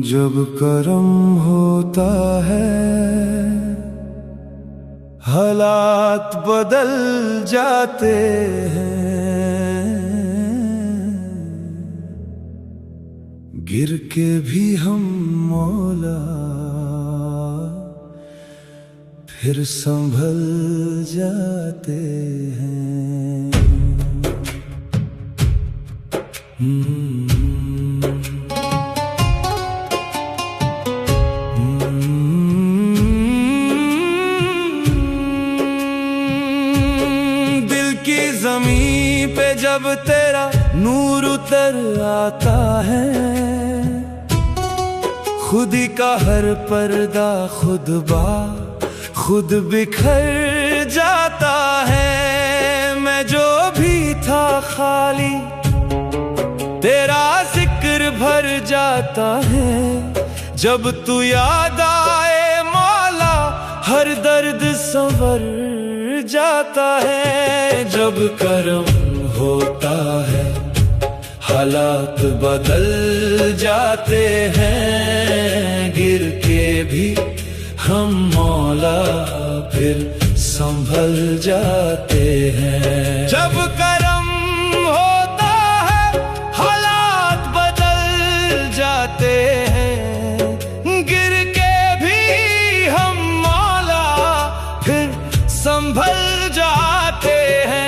जब करम होता है हालात बदल जाते हैं। गिर के भी हम मौला फिर संभल जाते हैं। दिल की ज़मीं पे जब तेरा नूर उतर आता है, खुद ही का हर पर्दा खुद बिखर जाता है। मैं जो भी था खाली तेरा जिक्र भर जाता है। जब तू याद आए मौला हर दर्द संवर जाता है। जब करम होता है हालात बदल जाते हैं। गिर के भी हम मौला फिर संभल जाते हैं। जब करम होता है हालात बदल जाते हैं। गिर के भी हम मौला फिर संभल जाते हैं।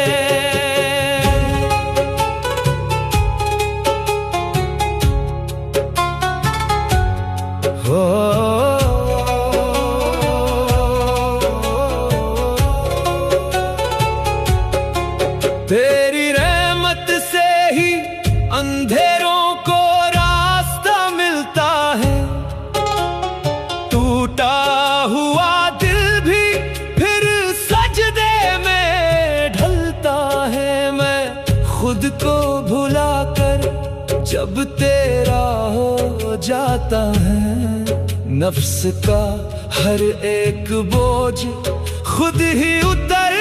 हो तेरी रहमत से ही अंधेरों को रास्ता मिलता है। टूटा हुआ दिल भी फिर सजदे में ढलता है। मैं खुद को भुलाकर जब तेरा हो जाता है, नफ्स का हर एक बोझ खुद ही उतर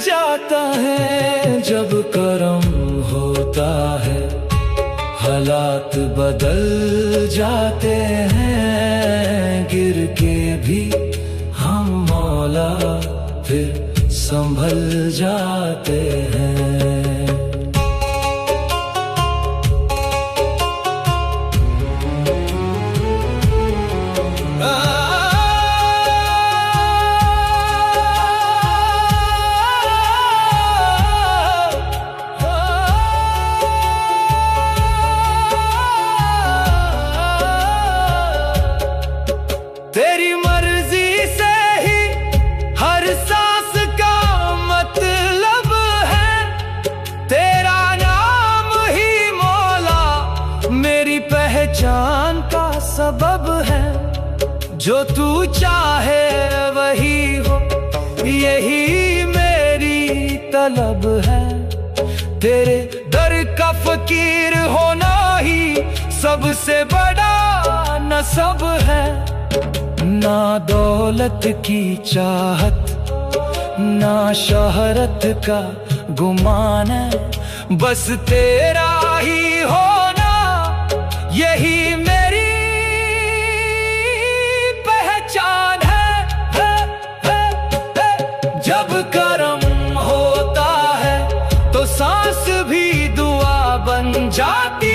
जाता है। जब करम होता है हालात बदल जाते हैं। गिर के भी हम मौला फिर संभल जाते हैं। तेरी मर्जी से ही हर सांस का मतलब है। तेरा नाम ही मौला मेरी पहचान का सबब है। जो तू चाहे वही हो यही मेरी तलब है। तेरे दर का फकीर होना ही सबसे बड़ा नसब है। ना दौलत की चाहत ना शोहरत का गुमान है। बस तेरा ही होना यही मेरी पहचान है। जब करम होता है तो सांस भी दुआ बन जाती